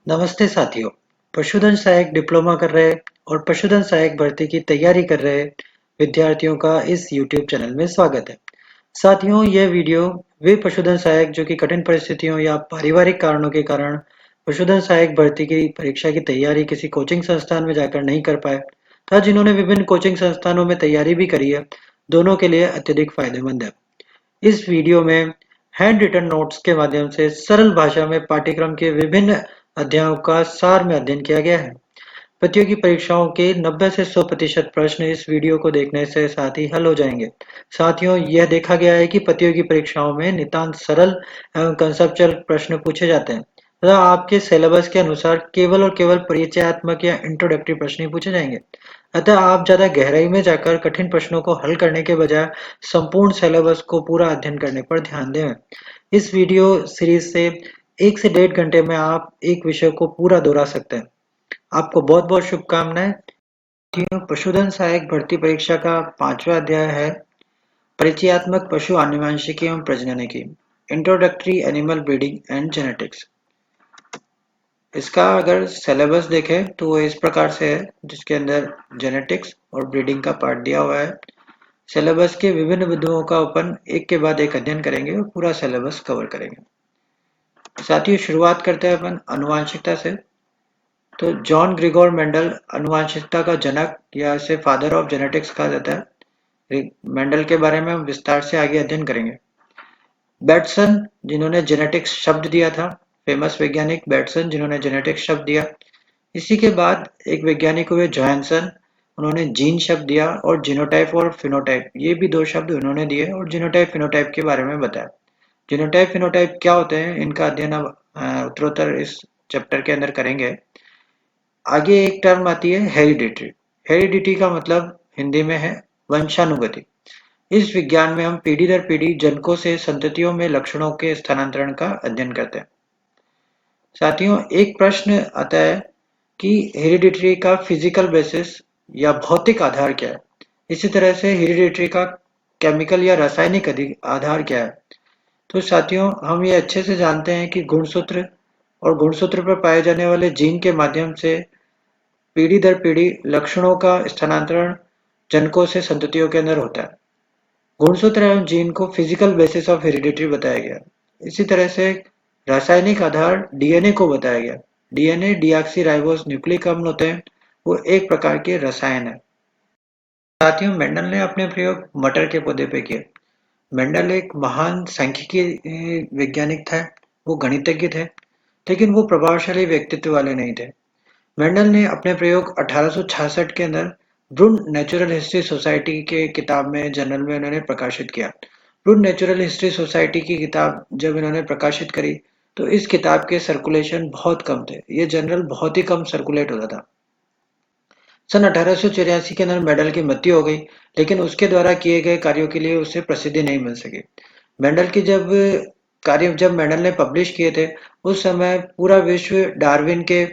नमस्ते साथियों। पशुधन सहायक डिप्लोमा कर रहे और पशुधन सहायक भर्ती की तैयारी कर रहे विद्यार्थियों का इस YouTube चैनल में स्वागत है। साथियों, यह वीडियो वे पशुधन सहायक जो कि कठिन परिस्थितियों या पारिवारिक कारणों के कारण पशुधन सहायक भर्ती की परीक्षा की तैयारी किसी कोचिंग संस्थान में जाकर नहीं कर पाए तथा जिन्होंने विभिन्न कोचिंग संस्थानों में तैयारी भी करी है, दोनों के लिए अत्यधिक फायदेमंद है। इस वीडियो में हैंड रिटन नोट्स के माध्यम से सरल भाषा में पाठ्यक्रम के विभिन्न अध्यायों का सार में अध्ययन किया गया है। प्रतियोगी परीक्षाओं के 90 से 100% प्रश्न इस वीडियो को देखने से साथ ही हल हो जाएंगे। साथियों, यह देखा गया है कि प्रतियोगी परीक्षाओं में नितांत सरल एवं कंसेप्चुअल प्रश्न पूछे जाते हैं तथा आपके सिलेबस के अनुसार केवल और केवल परिचयात्मक या इंट्रोडक्टरी प्रश्न ही पूछे जाएंगे। अतः आप ज्यादा गहराई में जाकर कठिन प्रश्नों को हल करने के बजाय संपूर्ण सिलेबस को पूरा अध्ययन करने पर ध्यान दें। इस वीडियो सीरीज से 1 से 1.5 घंटे में आप एक विषय को पूरा दोहरा सकते हैं। आपको बहुत बहुत शुभकामनाएं। पशुधन सहायक भर्ती परीक्षा का 5वां अध्याय है परिचयात्मक पशु आनुवंशिकी एवं प्रजननिकी, introductory animal breeding and genetics. इसका अगर सिलेबस देखें तो वो इस प्रकार से है, जिसके अंदर जेनेटिक्स और ब्रीडिंग का पार्ट दिया हुआ है। सिलेबस के विभिन्न बिंदुओं का अपन एक के बाद एक अध्ययन करेंगे और पूरा सिलेबस कवर करेंगे। साथियों, शुरुआत करते हैं अपन आनुवंशिकता से। तो जॉन ग्रिगोर मेंडल आनुवंशिकता का जनक या इसे फादर ऑफ जेनेटिक्स कहा जाता है। मेंडल के बारे में हम विस्तार से आगे अध्ययन करेंगे। बेटसन, जिन्होंने जेनेटिक्स शब्द दिया था, फेमस वैज्ञानिक बेटसन जिन्होंने जेनेटिक्स शब्द दिया। इसी के बाद एक वैज्ञानिक हुए जोहानसन, उन्होंने जीन शब्द दिया और जीनोटाइप और फिनोटाइप, ये भी दो शब्द उन्होंने दिए और जीनोटाइप फिनोटाइप के बारे में बताया। जीनोटाइप फिनोटाइप क्या होते हैं, इनका अध्ययन अब उत्तरोत्तर इस चैप्टर के अंदर करेंगे। आगे एक टर्म आती है हेरिडिटी। हेरिडिटी का मतलब हिंदी में है वंशानुगति। इस विज्ञान में हम पीढ़ी दर पीढ़ी जनकों से संततियों में लक्षणों के स्थानांतरण का अध्ययन करते हैं। साथियों, एक प्रश्न आता है कि हेरिडिटरी का फिजिकल बेसिस या भौतिक आधार क्या है। इसी तरह से हेरिडिटरी का केमिकल या रासायनिक आधार क्या है। तो साथियों, हम ये अच्छे से जानते हैं कि गुणसूत्र और गुणसूत्र पर पाए जाने वाले जीन के माध्यम से पीढ़ी दर पीढ़ी लक्षणों का स्थानांतरण जनकों से संततियों के अंदर होता है। गुणसूत्र एवं जीन को फिजिकल बेसिस ऑफ हेरिडिटी बताया गया। इसी तरह से रासायनिक आधार डीएनए को बताया गया। डीएनए डीऑक्सी राइबोस न्यूक्लिक अम्ल होते हैं, वो एक प्रकार के रसायन है। साथियों, मेंडल ने अपने प्रयोग मटर के पौधे पे किए। मेंडल एक महान सांख्यिकी वैज्ञानिक था, वो गणितज्ञ थे, लेकिन वो प्रभावशाली व्यक्तित्व वाले नहीं थे। मेंडल ने अपने प्रयोग 1866 के अंदर ब्रून नेचुरल हिस्ट्री सोसाइटी के किताब में जर्नल में इन्होंने प्रकाशित किया। ब्रून नेचुरल हिस्ट्री सोसाइटी की किताब जब इन्होंने प्रकाशित करी तो इस किताब के सर्कुलेशन बहुत कम थे। ये जर्नल बहुत ही कम सर्कुलेट होता था। सन 1884 के अंदर मेंडल की मृत्यु हो गई, लेकिन उसके द्वारा किए गए कार्यों के लिए उसे प्रसिद्धि नहीं मिल सकी। मेंडल की जब मेंडल ने पब्लिश किए थे, उस समय पूरा विश्व डार्विन के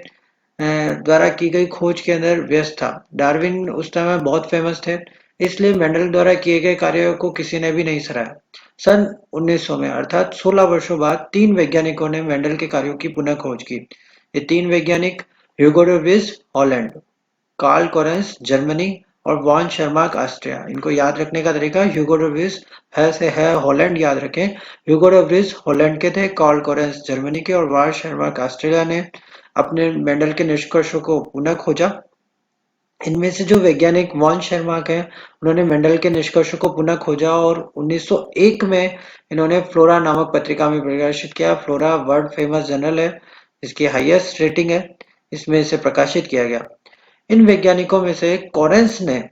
द्वारा की गई खोज के अंदर व्यस्त था। डार्विन उस समय बहुत फेमस थे, इसलिए मेंडल द्वारा किए गए कार्यों को किसी ने भी नहीं सराहा। सन 1900 में अर्थात 16 वर्षों बाद 3 वैज्ञानिकों ने मेंडल के कार्यों की पुनः खोज की। ये 3 वैज्ञानिक Hugo de Vries Holland, Carl Correns Germany और वॉन शर्माक ऑस्ट्रिया। इनको याद रखने का तरीका ह्यूगो डे विज है हॉलैंड याद रखें। ह्यूगो डे विज हॉलैंड के थे, कार्ल कोरेंस जर्मनी के और वॉन शर्माक ऑस्ट्रेलिया ने अपने मेंडल के निष्कर्षों को पुनः खोजा। इनमें से जो वैज्ञानिक वॉन शर्माक हैं, उन्होंने मेंडल के निष्कर्षों को पुनः खोजा और 1901 में इन्होंने फ्लोरा नामक पत्रिका में प्रकाशित किया। फ्लोरा वर्ल्ड फेमस जर्नल है, इसकी हाईएस्ट रेटिंग है, इसमें इसे प्रकाशित किया गया। इन वैज्ञानिकों में से कोरेंस ने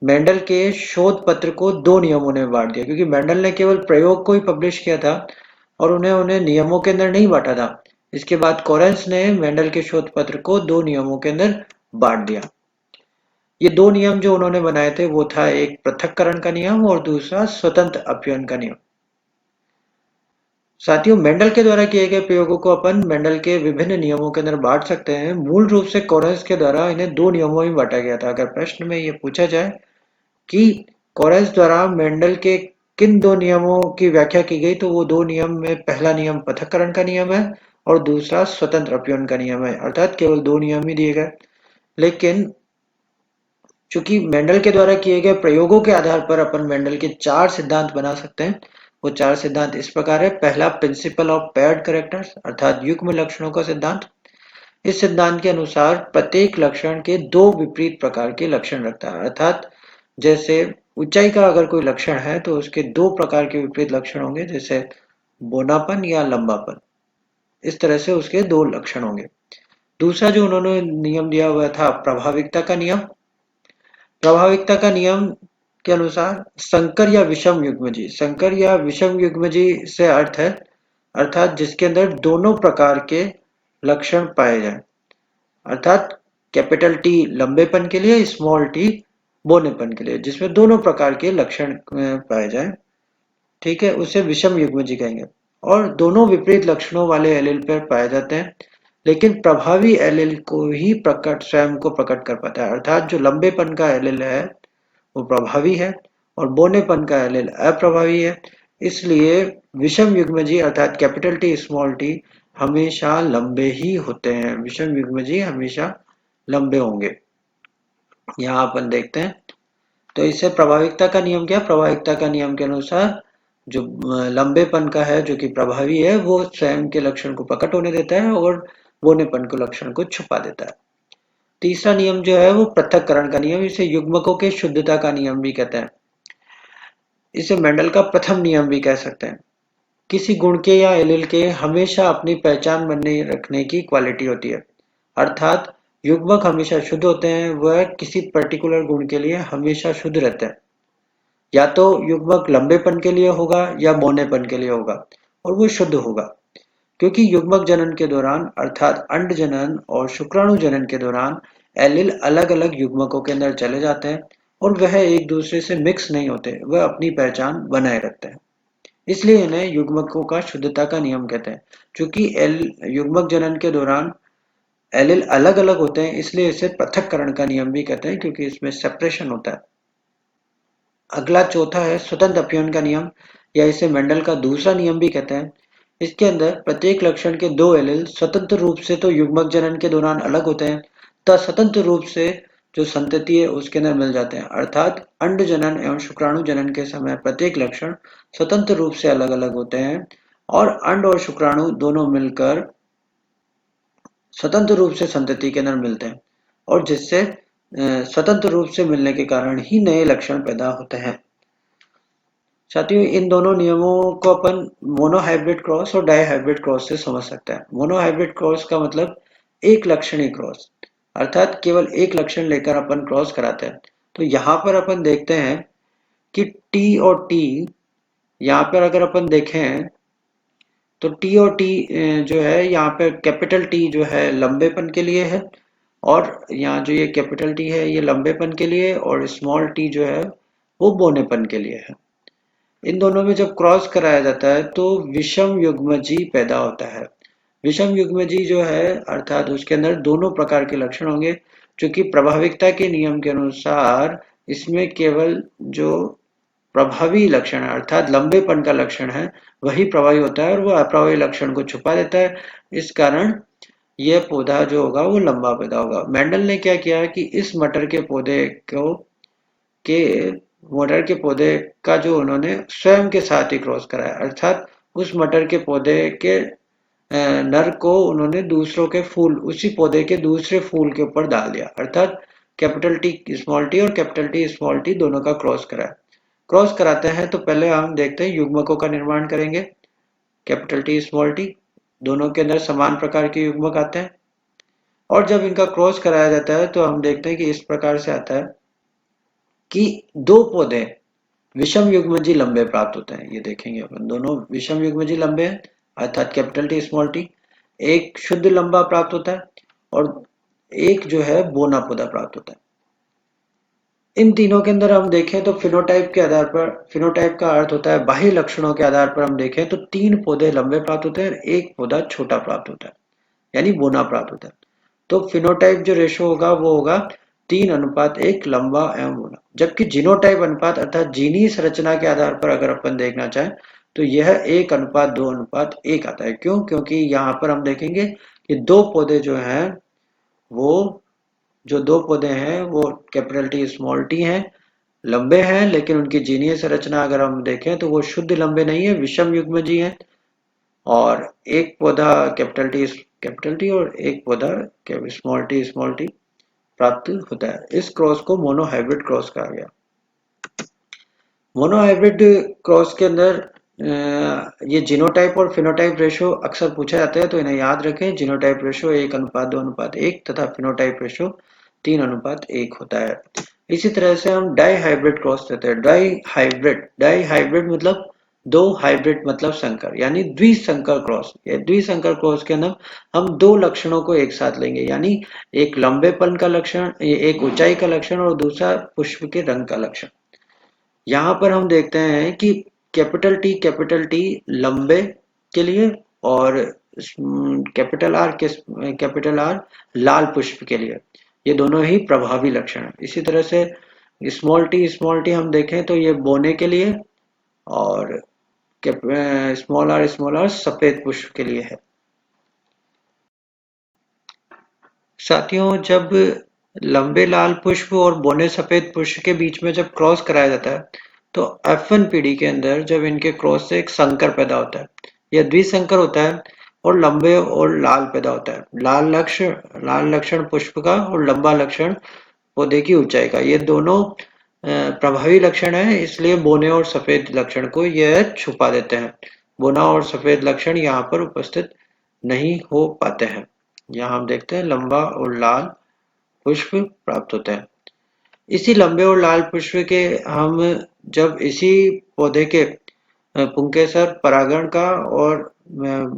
मेंडल के शोध पत्र को 2 नियमों में बांट दिया, क्योंकि मेंडल ने केवल प्रयोग को ही पब्लिश किया था और उन्हें नियमों के अंदर नहीं बांटा था। इसके बाद कोरेंस ने मेंडल के शोध पत्र को 2 नियमों के अंदर बांट दिया। ये 2 नियम जो उन्होंने बनाए थे वो था एक पृथक्करण का नियम और दूसरा स्वतंत्र अपव्यय का नियम। साथियों, मेंडल के द्वारा किए गए प्रयोगों को अपन मेंडल के विभिन्न नियमों के अंदर बांट सकते हैं। मूल रूप से कोरेंस के द्वारा इन्हें 2 नियमों में बांटा गया था। अगर प्रश्न में ये पूछा जाए कि कोरेंस द्वारा मेंडल के किन 2 नियमों की व्याख्या की गई, तो वो 2 नियम में पहला नियम पृथक्करण का नियम है और दूसरा स्वतंत्र अपीयन का नियम है, अर्थात केवल दो नियम ही दिए गए। लेकिन चूंकि मेंडल के द्वारा किए गए प्रयोगों के आधार पर अपन मेंडल के चार सिद्धांत बना सकते हैं। वो चार सिद्धांत इस प्रकार है। पहला, प्रिंसिपल ऑफ पेयर्ड कैरेक्टर्स, अर्थात युग्म लक्षणों का सिद्धांत। इस सिद्धांत के अनुसार प्रत्येक लक्षण के दो विपरीत प्रकार के लक्षण रखता है, अर्थात जैसे ऊंचाई का अगर कोई लक्षण है तो उसके दो प्रकार के विपरीत लक्षण होंगे, जैसे बोनापन या लंबापन। इस तरह से उसके दो लक्षण होंगे। दूसरा जो उन्होंने नियम दिया हुआ था, प्रभाविकता का नियम। प्रभाविकता का नियम के अनुसार संकर या विषम युग्मजी, संकर या विषम युग्मजी से अर्थ है अर्थात जिसके अंदर दोनों प्रकार के लक्षण पाए जाए, अर्थात कैपिटल टी लंबेपन के लिए, स्मॉल टी बोनेपन के लिए, जिसमें दोनों प्रकार के लक्षण पाए जाए, ठीक है, उसे विषम युग्मजी कहेंगे। और दोनों विपरीत लक्षणों वाले एलील पर पाए जाते हैं, लेकिन प्रभावी एलील को ही प्रकट स्वयं को प्रकट कर पाता है, अर्थात जो लंबेपन का एलील है वो प्रभावी है और बोनेपन का एलील अप्रभावी है। इसलिए विषम युग्मजी अर्थात कैपिटल टी स्मॉल टी हमेशा लंबे ही होते हैं। विषम युग्मजी हमेशा लंबे होंगे। यहाँ अपन देखते हैं तो इससे प्रभाविकता का नियम क्या, प्रभाविकता का नियम के अनुसार जो लंबेपन का है जो कि प्रभावी है वो स्वयं के लक्षण को प्रकट होने देता है और बोनेपन के लक्षण को छुपा देता है। तीसरा नियम जो है वो पृथक्करण का नियम, इसे युग्मकों के शुद्धता का नियम भी कहते हैं। इसे मेंडल का प्रथम नियम भी कह सकते हैं। किसी गुण के या एलील के हमेशा अपनी पहचान बनने रखने की क्वालिटी होती है, अर्थात युग्मक हमेशा शुद्ध होते हैं, वह किसी पर्टिकुलर गुण के लिए हमेशा शुद्ध रहते हैं। या तो युग्मक लंबेपन के लिए होगा या बौनेपन के लिए होगा और वो शुद्ध होगा, क्योंकि युग्मक जनन के दौरान अर्थात अंड जनन और शुक्राणु जनन के दौरान एलील अलग अलग युग्मकों के अंदर चले जाते हैं और वह एक दूसरे से मिक्स नहीं होते, वह अपनी पहचान बनाए रखते हैं। इसलिए इन्हें युग्मकों का शुद्धता का नियम कहते हैं। चूंकि युग्मक जनन के दौरान एलील अलग अलग होते हैं, इसलिए इसे पृथक्करण का नियम भी कहते हैं, क्योंकि इसमें सेपरेशन होता है। अगला चौथा है स्वतंत्र अपीयन का नियम, या इसे मेंडल का दूसरा नियम भी कहते हैं। इसके अंदर प्रत्येक लक्षण के दो एलील स्वतंत्र रूप से तो युग्मक जनन के दौरान अलग होते हैं तथा स्वतंत्र रूप से जो संतति है उसके अंदर मिल जाते हैं, अर्थात अंड जनन एवं शुक्राणु जनन के समय प्रत्येक लक्षण स्वतंत्र रूप से अलग अलग होते हैं और अंड और शुक्राणु दोनों मिलकर स्वतंत्र रूप से संतति के अंदर मिलते हैं और जिससे स्वतंत्र रूप से मिलने के कारण ही नए लक्षण पैदा होते हैं। साथियों, इन दोनों नियमों को अपन मोनोहाइब्रिड क्रॉस और डाईहाइब्रिड क्रॉस से समझ सकते हैं। मोनोहाइब्रिड क्रॉस का मतलब एक लक्षणी क्रॉस, अर्थात केवल एक लक्षण लेकर अपन क्रॉस कराते हैं। तो यहाँ पर अपन देखते हैं कि टी और टी, यहाँ पर अगर अपन देखें तो टी और टी जो है यहाँ पे कैपिटल टी जो है लंबेपन के लिए है और यहाँ जो ये कैपिटल टी है ये लंबेपन के लिए और स्मॉल टी जो है वो बोनेपन के लिए है। इन दोनों में जब क्रॉस कराया जाता है तो विषम युग्मजी पैदा होता है। विषम युग्मजी जो है अर्थात उसके अंदर दोनों प्रकार के लक्षण होंगे, क्योंकि प्रभाविकता के नियम के अनुसार इसमें केवल जो प्रभावी लक्षण है अर्थात लंबेपन का लक्षण है वही प्रभावी होता है और वो अप्रभावी लक्षण को छुपा देता है। इस कारण यह पौधा जो होगा वो लंबा पैदा होगा। मेंडल ने क्या किया कि इस मटर के पौधे को के मटर के पौधे का जो उन्होंने स्वयं के साथ ही क्रॉस कराया, अर्थात उस मटर के पौधे के नर को उन्होंने दूसरों के फूल उसी पौधे के दूसरे फूल के ऊपर डाल दिया, अर्थात कैपिटल टी स्मॉल टी और कैपिटल टी स्मॉल टी दोनों का क्रॉस कराया। क्रॉस कराते हैं तो पहले हम देखते हैं युग्मकों का निर्माण करेंगे। कैपिटल टी स्मॉल टी दोनों के अंदर समान प्रकार के युग्मक आते हैं और जब इनका क्रॉस कराया जाता है तो हम देखते हैं कि इस प्रकार से आता है कि दो पौधे विषम युग्मजी लंबे प्राप्त होते हैं। ये देखेंगे अपन दोनों विषम युग्मजी लंबे हैं अर्थात कैपिटल टी स्मॉल टी, एक शुद्ध लंबा प्राप्त होता है और एक जो है बोना पौधा प्राप्त होता है। इन तीनों के अंदर हम देखें तो फिनोटाइप के आधार पर, फिनोटाइप का अर्थ होता है बाह्य लक्षणों के आधार पर हम देखें तो तीन पौधे लंबे प्राप्त होते हैं और एक पौधा छोटा प्राप्त होता है, यानी बोना प्राप्त होता है। तो फिनोटाइप जो रेशो होगा वो होगा 3:1 लंबा एवं बोना। जबकि जीनोटाइप अनुपात अर्थात जीनी संरचना के आधार पर अगर अपन देखना चाहें तो यह 1:2:1 आता है। क्यों? क्योंकि यहाँ पर हम देखेंगे कि दो पौधे जो हैं वो जो दो पौधे हैं वो कैपिटल टी स्मॉल टी हैं, लंबे हैं, लेकिन उनकी जीनीय संरचना अगर हम देखें तो वो शुद्ध लंबे नहीं है, विषम युग्मजीय हैं। और एक पौधा कैपिटल टी और एक पौधा स्मॉल टी प्राप्त होता है। इस क्रॉस को मोनोहाइब्रिड क्रॉस कहा गया। मोनोहाइब्रिड क्रॉस के अंदर ये जीनोटाइप और फिनोटाइप रेशो अक्सर पूछा जाता है, तो इन्हें याद रखें। जीनोटाइप रेशो 1:2:1 तथा फिनोटाइप रेशो 3:1 होता है। इसी तरह से हम डाई हाइब्रिड क्रॉस लेते हैं। डाई हाइब्रिड मतलब दो, हाइब्रिड मतलब संकर, यानी द्विसंकर क्रॉस। ये द्विसंकर क्रॉस के अंदर हम दो लक्षणों को एक साथ लेंगे, यानी एक लंबेपन का लक्षण, एक ऊंचाई का लक्षण और दूसरा पुष्प के रंग का लक्षण। यहाँ पर हम देखते हैं कि कैपिटल टी लंबे के लिए और कैपिटल आर लाल पुष्प के लिए, ये दोनों ही प्रभावी लक्षण हैं। इसी तरह से स्मॉल टी हम देखें तो ये बोने के लिए और स्मॉल आर सफेद पुष्प के लिए है। साथियों, जब लंबे लाल पुष्प और बोने सफेद पुष्प के बीच में जब क्रॉस कराया जाता है तो F1 पीढ़ी के अंदर जब इनके क्रॉस से एक संकर पैदा होता है, यह द्विसंकर होता है और लंबे और लाल पैदा होता है। लाल लक्षण पुष्प का और लंबा लक्षण पौधे की ऊंचाई का, ये दोनों प्रभावी लक्षण है, इसलिए बोने और सफेद लक्षण को यह छुपा देते हैं। बोना और सफेद लक्षण यहाँ पर उपस्थित नहीं हो पाते हैं। यहाँ हम देखते हैं लंबा और लाल पुष्प प्राप्त होते हैं। इसी लंबे और लाल पुष्प के हम जब इसी पौधे के पुंकेसर परागण का और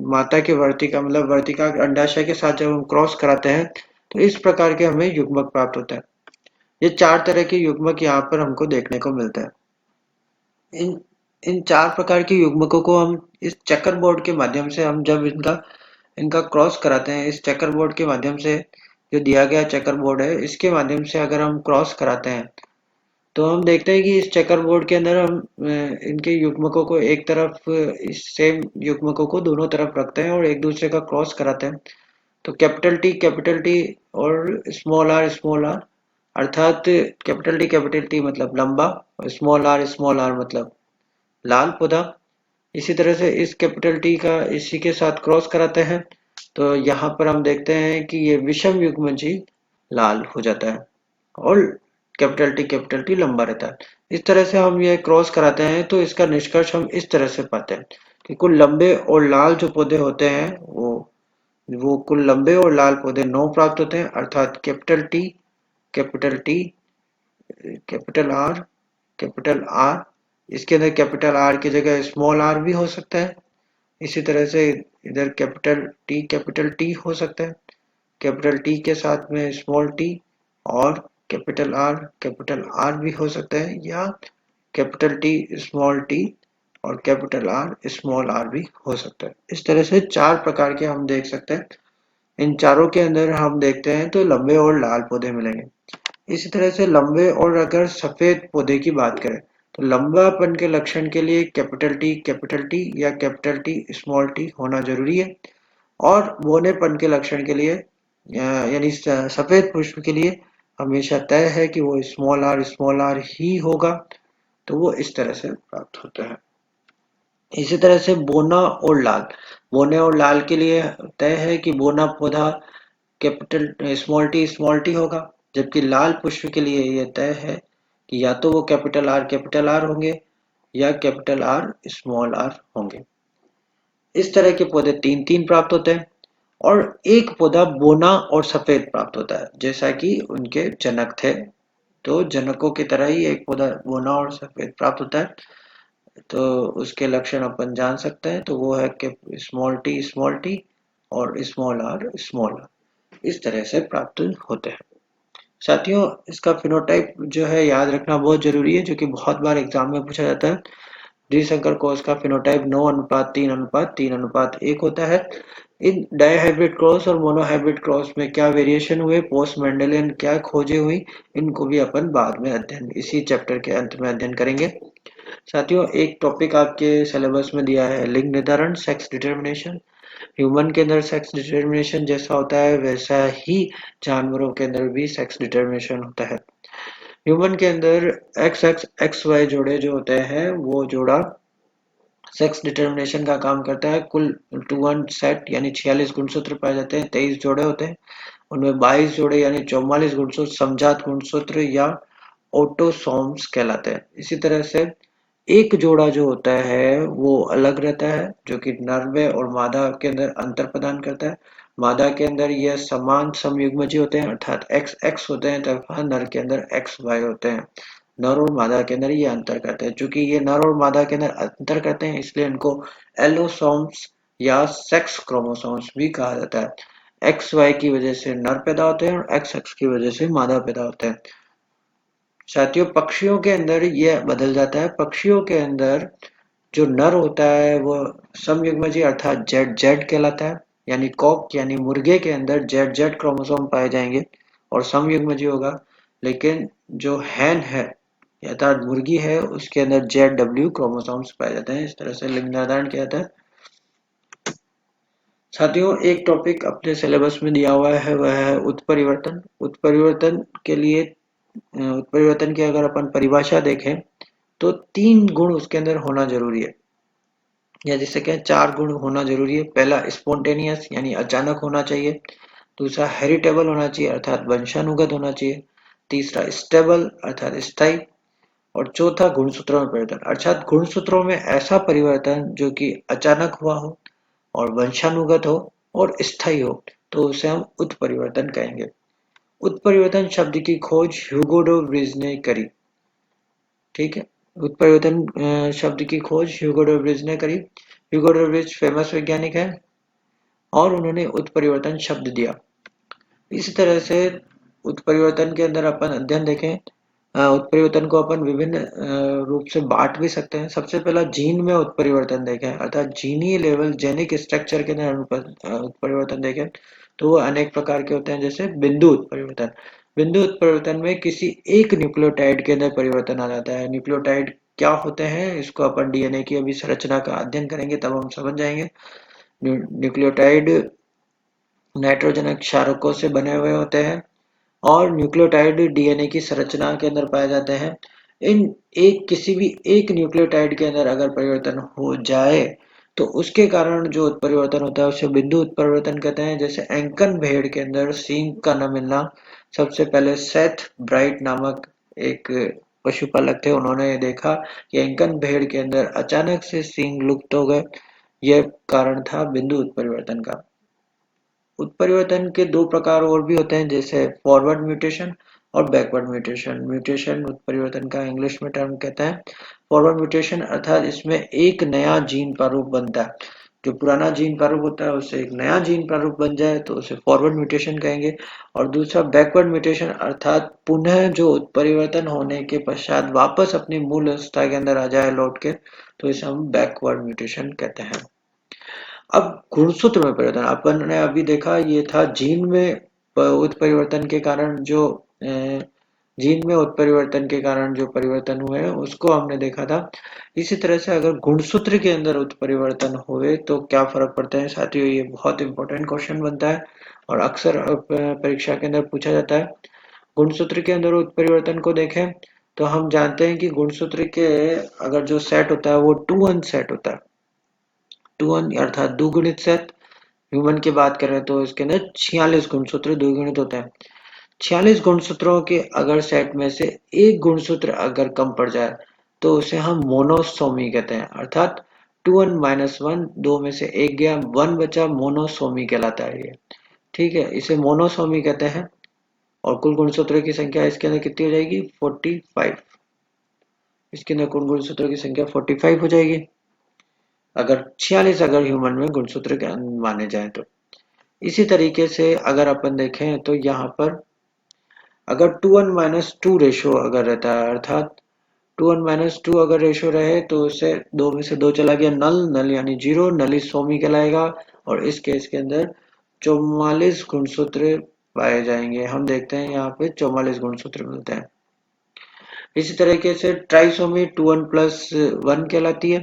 माता के वर्तिका मतलब वर्तिका अंडाशय के साथ जब हम क्रॉस कराते हैं तो इस प्रकार के हमें युग्मक प्राप्त होता है। ये 4 तरह के युग्मक यहाँ पर हमको देखने को मिलता है। इन इन 4 प्रकार के युग्मकों को हम इस चेकर बोर्ड के माध्यम से हम जब इनका क्रॉस कराते हैं, इस चेकर बोर्ड के माध्यम से, जो दिया गया चेकर बोर्ड है, इसके माध्यम से अगर हम क्रॉस कराते हैं तो हम देखते हैं कि इस चेकर बोर्ड के अंदर हम इनके युग्मकों को एक तरफ, इस सेम युग्मकों को दोनों तरफ रखते हैं और एक दूसरे का क्रॉस कराते हैं। तो कैपिटल टी और स्मॉल आर अर्थात कैपिटल टी मतलब लंबा और स्मॉल आर मतलब लाल पौधा। इसी तरह से इस कैपिटल टी का इसी के साथ क्रॉस कराते हैं तो यहाँ पर हम देखते हैं कि ये विषम युग्मजी लाल हो जाता है और कैपिटल टी लंबा रहता है। इस तरह से हम ये क्रॉस कराते हैं तो इसका निष्कर्ष हम इस तरह से पाते हैं कि कुल लंबे और लाल जो पौधे होते हैं वो कुल लंबे और लाल पौधे 9 प्राप्त होते हैं, अर्थात कैपिटल टी कैपिटल आर, इसके अंदर कैपिटल आर की जगह स्मॉल आर भी हो सकता है। इसी तरह से इधर कैपिटल टी हो सकता है, कैपिटल टी के साथ में स्मॉल टी, और कैपिटल आर भी हो सकता है, या कैपिटल टी स्मॉल टी और कैपिटल आर स्मॉल आर भी हो सकता है। इस तरह से 4 प्रकार के हम देख सकते हैं। इन चारों के अंदर हम देखते हैं तो लंबे और लाल पौधे मिलेंगे। इसी तरह से लंबे और अगर सफेद पौधे की बात करें तो लंबापन के लक्षण के लिए कैपिटल टी या कैपिटल टी स्मॉल टी होना जरूरी है, और बोनेपन के लक्षण के लिए यानी सफेद पुष्प के लिए हमेशा तय है कि वो स्मॉल आर ही होगा, तो वो इस तरह से प्राप्त होता है। इसी तरह से बोने और लाल के लिए तय है कि बोना पौधा कैपिटल स्मॉल टी होगा, जबकि लाल पुष्प के लिए यह तय है कि या तो वो कैपिटल आर होंगे या कैपिटल आर स्मॉल आर होंगे। इस तरह के पौधे 3-3 प्राप्त होते हैं और एक पौधा बोना और सफेद प्राप्त होता है, जैसा कि उनके जनक थे। तो जनकों की तरह ही एक पौधा बोना और सफेद प्राप्त होता है, तो उसके लक्षण अपन जान सकते हैं। तो वो है कि स्मॉल टी और स्मॉल आर इस तरह से प्राप्त होते हैं। साथियों, इसका फिनोटाइप जो है याद रखना बहुत जरूरी है, जो कि बहुत बार एग्जाम में पूछा जाता है। द्विसंकर कोष का फिनोटाइप 9:3:3:1 होता है। इन डायहाइब्रिड क्रॉस और मोनोहाइब्रिड क्रॉस में क्या वेरिएशन हुए, पोस्ट मेंडेलियन क्या खोजे हुई, इनको भी अपन बाद में इसी चैप्टर के अंत में अध्ययन करेंगे। साथियों, एक टॉपिक आपके सिलेबस में दिया है लिंग निर्धारण, सेक्स डिटर्मिनेशन। ह्यूमन के अंदर सेक्स डिटर्मिनेशन जैसा होता है वैसा ही जानवरों के अंदर भी सेक्स डिटर्मिनेशन होता है। ह्यूमन के अंदर एक्स एक्स एक्स वाई जोड़े जो होते हैं वो जोड़ा सेक्स डिटर्मिनेशन का काम करता है। कुल 21 सेट यानी 46 गुणसूत्र पाए जाते हैं, 23 जोड़े होते हैं। उनमें 22 जोड़े यानी 44 गुणसूत्र समजात गुणसूत्र या ऑटोसोम्स कहलाते हैं। इसी तरह से एक जोड़ा जो होता है वो अलग रहता है, जो कि नर में और मादा के अंदर अंतर प्रदान करता है। मादा के अंदर यह समान समयुग्मजी होते हैं अर्थात एक्स एक्स होते हैं, तथा नर के अंदर एक्स वाई होते हैं। नर और मादा के अंदर ये अंतर करते हैं। चूंकि ये नर और मादा के अंदर अंतर करते हैं इसलिए इनको एलोसोम्स या सेक्स क्रोमोसोम्स भी कहा जाता है। एक्स वाई की वजह से नर पैदा होते हैं और एक्स एक्स की वजह से मादा पैदा होते हैं। साथियों, पक्षियों के अंदर यह बदल जाता है। पक्षियों के अंदर जो नर होता है वो समयुग्मजी अर्थात जेड जेड कहलाता है, यानी कॉक यानी मुर्गे के अंदर जेड जेड क्रोमोसोम पाए जाएंगे और समयुग्मजी होगा। लेकिन जो हैन है अर्थात मुर्गी है उसके अंदर जेड डब्ल्यू क्रोमोसोम्स पाए जाते हैं। इस तरह से लिंग निर्धारण किया जाता है। साथियों, एक टॉपिक अपने सिलेबस में दिया हुआ है वह है उत्परिवर्तन। उत्परिवर्तन के लिए उत्परिवर्तन की अगर अपन परिभाषा देखें तो 3 गुण उसके अंदर होना जरूरी है, या जिसे कहें 4 गुण होना जरूरी है। पहला स्पॉन्टेनियस यानी अचानक होना चाहिए। दूसरा हेरिटेबल होना चाहिए अर्थात वंशानुगत होना चाहिए। तीसरा स्टेबल अर्थात स्थायी। और चौथा गुणसूत्रों में परिवर्तन अर्थात गुणसूत्रों में ऐसा परिवर्तन जो कि अचानक हुआ हो और वंशानुगत हो और स्थायी हो, तो उसे हम उत्परिवर्तन कहेंगे। उत्परिवर्तन शब्द की खोज ह्यूगो डे व्रिज ने करी। ठीक है, उत्परिवर्तन शब्द की खोज ह्यूगो डे व्रिज ने करी। ह्यूगो डे व्रिज फेमस वैज्ञानिक है और उन्होंने उत्परिवर्तन शब्द दिया। इसी तरह से उत्परिवर्तन के अंदर अपन अध्ययन देखें, उत्परिवर्तन को अपन विभिन्न रूप से बांट भी सकते हैं। सबसे पहला जीन में उत्परिवर्तन देखें अर्थात जीनी लेवल जेनिक स्ट्रक्चर के अंदर उत्परिवर्तन देखें तो वो अनेक प्रकार के होते हैं, जैसे बिंदु उत्परिवर्तन। बिंदु उत्परिवर्तन में किसी एक न्यूक्लियोटाइड के अंदर परिवर्तन आ जाता है। न्यूक्लियोटाइड क्या होते हैं इसको अपन डीएनए की अभी संरचना का अध्ययन करेंगे तब हम समझ जाएंगे। न्यूक्लियोटाइड नाइट्रोजन क्षारकों से बने हुए होते हैं और न्यूक्लियोटाइड डीएनए की संरचना के अंदर पाए जाते हैं। इन किसी भी एक न्यूक्लियोटाइड के अंदर अगर परिवर्तन हो जाए तो उसके कारण जो उत्परिवर्तन होता है उसे बिंदु उत्परिवर्तन कहते हैं। जैसे एंकन भेड़ के अंदर सींग का न मिलना। सबसे पहले सेथ ब्राइट नामक एक पशुपालक थे, उन्होंने देखा कि एंकन भेड़ के अंदर अचानक से सींग लुप्त हो गए। यह कारण था बिंदु उत्परिवर्तन का। उत्परिवर्तन के दो प्रकार और भी होते हैं, जैसे फॉरवर्ड म्यूटेशन और बैकवर्ड म्यूटेशन। म्यूटेशन उत्परिवर्तन का इंग्लिश में टर्म कहते हैं। फॉरवर्ड म्यूटेशन अर्थात इसमें एक नया जीन प्रारूप बनता है। जो पुराना जीन प्रारूप होता है उससे एक नया जीन प्रारूप बन जाए तो उसे फॉरवर्ड म्यूटेशन कहेंगे। और दूसरा बैकवर्ड म्यूटेशन अर्थात पुनः जो उत्परिवर्तन होने के पश्चात वापस अपनी मूल अवस्था के अंदर आ जाए लौट के, तो इसे हम बैकवर्ड म्यूटेशन कहते हैं। अब गुणसूत्र में परिवर्तन अपन ने अभी देखा, ये था जीन में उत्परिवर्तन के कारण जो जीन में उत्परिवर्तन के कारण जो परिवर्तन हुए उसको हमने देखा था। इसी तरह से अगर गुणसूत्र के अंदर उत्परिवर्तन हुए तो क्या फर्क पड़ता है साथियों, ये बहुत इंपॉर्टेंट क्वेश्चन बनता है और अक्सर परीक्षा के अंदर पूछा जाता है। गुणसूत्र के अंदर उत्परिवर्तन को देखें तो हम जानते हैं कि गुणसूत्र के अगर जो सेट होता है वो 2n सेट होता है। 2n अर्थात दुगुणित सेट। ह्यूमन की बात करें तो इसके अंदर 46 गुणसूत्र द्विगुणित होते हैं। 46 गुणसूत्रों के अगर सेट में से एक गुणसूत्र अगर कम पड़ जाए तो उसे हम मोनोसोमी कहते हैं अर्थात 2n माइनस 1, दो में से एक गया 1 बचा, मोनोसोमी कहलाता है ये। ठीक है, इसे मोनोसोमी कहते हैं। और कुल गुणसूत्रों की संख्या इसके अंदर कितनी हो जाएगी 45। इसके अंदर कुल गुणसूत्रों की संख्या 45 हो जाएगी अगर 46 अगर ह्यूमन में गुणसूत्र के माने जाए तो। इसी तरीके से अगर अपन देखें तो यहाँ पर अगर 2n माइनस 2 रेशो अगर रहता है अर्थात 2n माइनस 2 अगर रेशो रहे तो उससे दो में से दो चला गया, नल नल यानी जीरो, नली सोमी कहलाएगा। और इस केस के अंदर 44 गुणसूत्र पाए जाएंगे। हम देखते हैं यहाँ पे 44 गुणसूत्र मिलते हैं। इसी तरीके से ट्राइसोमी 2n+1 कहलाती है।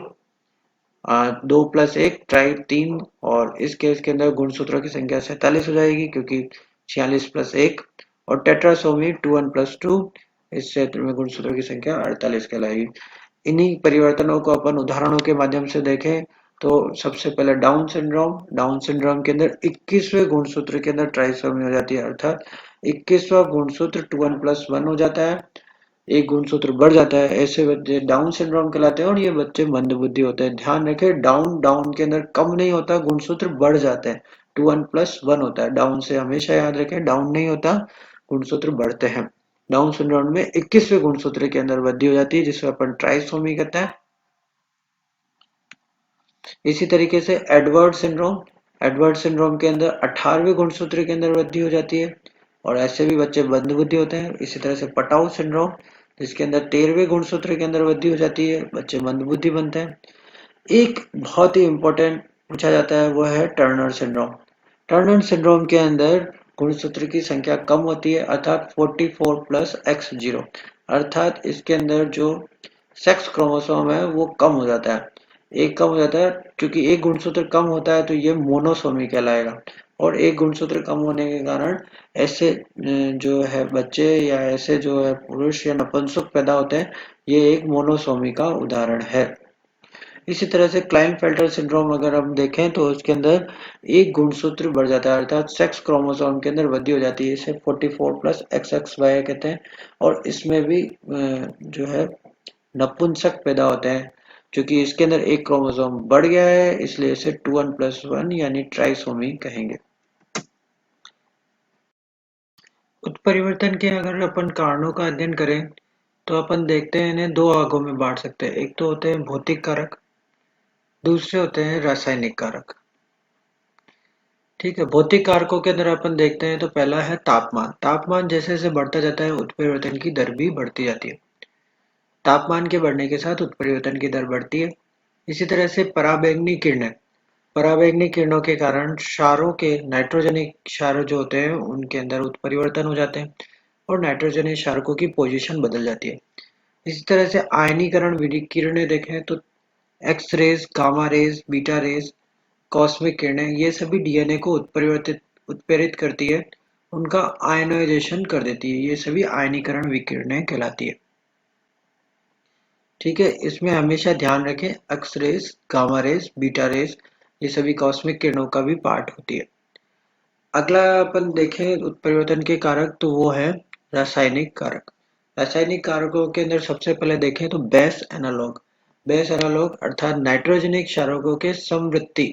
2+1 ट्राई 3, और इस केस के अंदर गुणसूत्रों की संख्या 47 हो जाएगी, क्योंकि 46+1। और टेट्रासोमी 2n+2, इस क्षेत्र में गुणसूत्रों की संख्या 48 कहलाएगी। इन्हीं परिवर्तनों को अपन उदाहरणों के माध्यम से देखें तो सबसे पहले डाउन सिंड्रोम के अंदर 21वें गुणसूत्र के अंदर ट्राइसोमी हो जाती है, अर्थात 21वां गुणसूत्र 2n+1 हो जाता है, एक गुणसूत्र बढ़ जाता है। ऐसे बच्चे डाउन सिंड्रोम कहलाते हैं और ये बच्चे मंदबुद्धि होते हैं। ध्यान रखें, डाउन डाउन के अंदर कम नहीं होता, गुणसूत्र बढ़ जाते हैं। 2n+1 होता है, डाउन से हमेशा याद रखें, डाउन नहीं होता, गुणसूत्र बढ़ते हैं। डाउन सिंड्रोम में 21वें गुणसूत्र के अंदर वृद्धि हो जाती है, जिसे अपन ट्राइसोमी कहते हैं। इसी तरीके से एडवर्ड सिंड्रोम के अंदर 18वें गुणसूत्र के अंदर वृद्धि हो जाती है, और ऐसे भी बच्चे मंदबुद्धि होते हैं। इसी तरह से पटाउ सिंड्रोम, जिसके अंदर 13वें गुणसूत्र के अंदर वृद्धि हो जाती है, बच्चे मंदबुद्धि बनते हैं। एक बहुत ही इंपॉर्टेंट पूछा जाता है, वो है टर्नर सिंड्रोम। टर्नर सिंड्रोम के अंदर गुणसूत्र की संख्या कम होती है, अर्थात 44+X0, अर्थात इसके अंदर जो सेक्स क्रोमोसोम है वो कम हो जाता है, एक कम हो जाता है। क्योंकि एक गुणसूत्र कम होता है तो ये मोनोसोमी कहलाएगा, और एक गुणसूत्र कम होने के कारण ऐसे जो है बच्चे या ऐसे जो है पुरुष या नपुंसक पैदा होते हैं, ये एक मोनोसोमी का उदाहरण है। इसी तरह से क्लाइनफेल्टर सिंड्रोम अगर हम देखें तो उसके अंदर एक गुणसूत्र बढ़ जाता है, अर्थात सेक्स क्रोमोसोम के अंदर वृद्धि हो जाती है, इसे 44+XXY कहते हैं। और इसमें भी जो है नपुंसक पैदा होते हैं, क्योंकि इसके अंदर एक क्रोमोसोम बढ़ गया है, इसलिए इसे 2n+1 यानी ट्राइसोमी कहेंगे। उत्परिवर्तन के अगर अपन कारणों का अध्ययन करें तो अपन देखते हैं इन्हें दो भागों में बांट सकते हैं। एक तो होते हैं भौतिक कारक, दूसरे होते हैं रासायनिक कारक। ठीक है, भौतिक कारकों के अंदर अपन देखते हैं तो पहला है तापमान। तापमान जैसे जैसे बढ़ता जाता है उत्परिवर्तन की दर भी बढ़ती जाती है। तापमान के बढ़ने के साथ उत्परिवर्तन की दर बढ़ती है। इसी तरह से पराबैंगनी किरणें, पराबैंगनी किरणों के कारण क्षारों के नाइट्रोजनिक क्षार जो होते हैं उनके अंदर उत्परिवर्तन हो जाते हैं, और नाइट्रोजनिक क्षारकों की पोजीशन बदल जाती है। इसी तरह से आयनीकरण विकिरणें देखें तो X rays, gamma rays, beta rays, cosmic किरणें, ये सभी डीएनए को उत्प्रेरित करती है, उनका आयनाइजेशन कर देती है। ये सभी आयनीकरण विकिरणें कहलाती है। ठीक है, इसमें हमेशा ध्यान रखें X rays, gamma rays, beta rays, ये सभी कॉस्मिक किरणों का भी पार्ट होती है। अगला अपन देखें उत्परिवर्तन के कारक, तो वो है रासायनिक कारक। रासायनिक कारकों के अंदर सबसे पहले देखें तो बेस एनालॉग अर्थात नाइट्रोजनिक क्षारकों के समवर्ती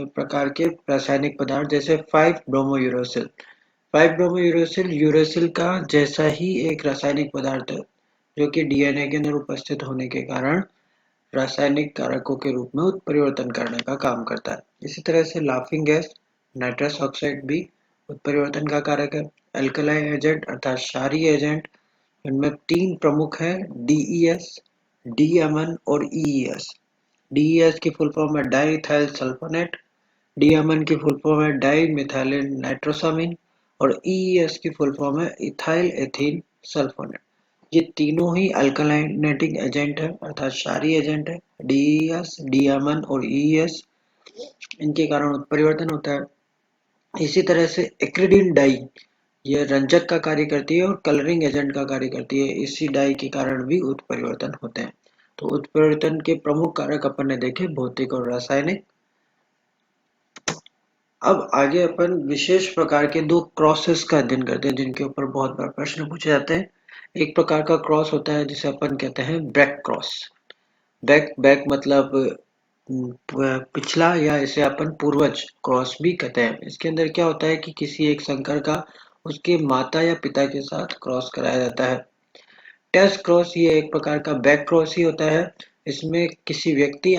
प्रकार के रासायनिक पदार्थ, जैसे 5 bromo uracil. 5 bromo uracil uracil का जैसा ही एक रासायनिक पदार्थ है, जो कि डीएनए के अंदर उपस्थित होने के कारण रासायनिक कारकों के रूप में उत्परिवर्तन करने का काम करता है। इसी तरह से लाफिंग गैस, नाइट्रस ऑक्साइड भी उत्परिवर्तन का कारक है। अल्कली एजेंट अर्थात क्षारीय एजेंट, इनमें तीन प्रमुख हैं, डीईएस, डीएमएन और ईईएस। डीईएस की फुल फॉर्म है डाई इथाइल सल्फोनेट, डीएमएन की फुल फॉर्म है डाई मिथाइलिन नाइट्रोसामिन, और ईईएस की फुल फॉर्म है इथाइल एथीन सल्फोनेट। ये तीनों ही अल्कलाइनेटिंग एजेंट है, अर्थात क्षारीय एजेंट है। डीईएस, डीएमएन और ईईएस, इनके कारण उत्परिवर्तन होता है। इसी तरह से एक्रिडिन डाई, ये रंजक का कार्य करती है और कलरिंग एजेंट का कार्य करती है। इसी डाई के कारण भी उत्परिवर्तन होते हैं। तो उत्परिवर्तन के प्रमुख कारक अपन ने देखे, भौतिक और रासायनिक। अब आगे अपन विशेष प्रकार के दो क्रॉसेस का अध्ययन करते हैं, जिनके ऊपर बहुत बार प्रश्न पूछे जाते हैं। एक प्रकार का क्रॉस होता है जिसे अपन कहते हैं ब्रैक क्रॉस। बैक बैक मतलब पिछला, या इसे अपन पूर्वज क्रॉस भी कहते हैं। इसके अंदर क्या होता है कि किसी एक संकर का उसके माता या पिता के साथ क्रॉस कराया जाता है। टेस्ट क्रॉस ये एक प्रकार का बैक क्रॉस ही होता है। इसमें किसी व्यक्ति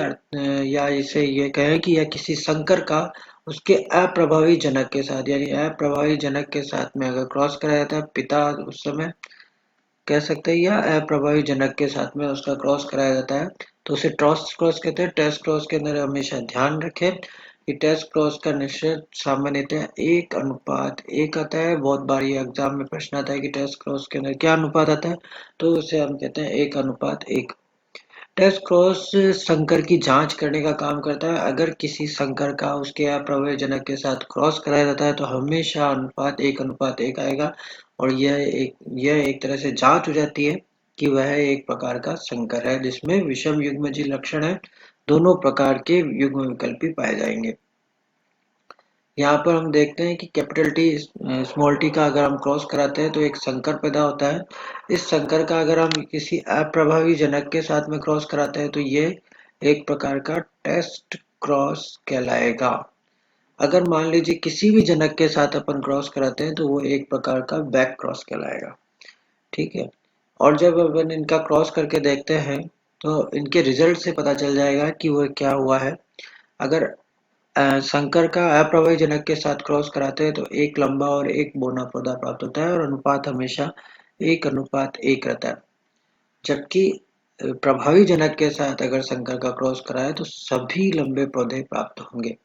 या इसे ये कहें कि या किसी संकर का उसके अप्रभावी जनक के साथ, यानी अप्रभावी जनक के साथ में अगर क्रॉस कराया जाता है, पिता उस समय कह सकते हैं, या अप्रभावी जनक के साथ में उसका क्रॉस कराया जाता है, तो उसे टेस्ट क्रॉस कहते हैं। टेस्ट क्रॉस के अंदर हमेशा ध्यान रखें कि टेस्ट क्रॉस का निश्चित सामान्यतः 1:1 आता है। बहुत बार ये एग्जाम में प्रश्न आता है कि टेस्ट क्रॉस के अंदर क्या अनुपात आता है, तो उसे हम कहते हैं 1:1। टेस्ट क्रॉस संकर की जांच करने का काम करता है। अगर किसी संकर का उसके अप्रभावी जनक के साथ क्रॉस कराया जाता है तो हमेशा अनुपात 1:1 आएगा, और यह एक तरह से जांच हो जाती है कि वह एक प्रकार का संकर है जिसमें विषम युग्मजीय लक्षण है। दोनों प्रकार के युग्म विकल्पी पाए जाएंगे। यहाँ पर हम देखते हैं कि कैपिटल टी स्मॉल टी का अगर हम क्रॉस कराते हैं तो एक संकर पैदा होता है। इस संकर का अगर हम किसी अप्रभावी जनक के साथ में क्रॉस कराते हैं तो ये एक प्रकार का टेस्ट क्रॉस कहलाएगा। अगर मान लीजिए किसी भी जनक के साथ अपन क्रॉस कराते हैं तो वो एक प्रकार का बैक क्रॉस कहलाएगा। ठीक है। और जब अपन इनका क्रॉस करके देखते हैं तो इनके रिजल्ट से पता चल जाएगा कि वो क्या हुआ है। अगर संकर का अप्रभावी जनक के साथ क्रॉस कराते हैं तो एक लंबा और एक बौना पौधा प्राप्त होता है और अनुपात हमेशा 1:1 रहता है। जबकि प्रभावी जनक के साथ अगर संकर का क्रॉस कराए तो सभी लंबे पौधे प्राप्त होंगे।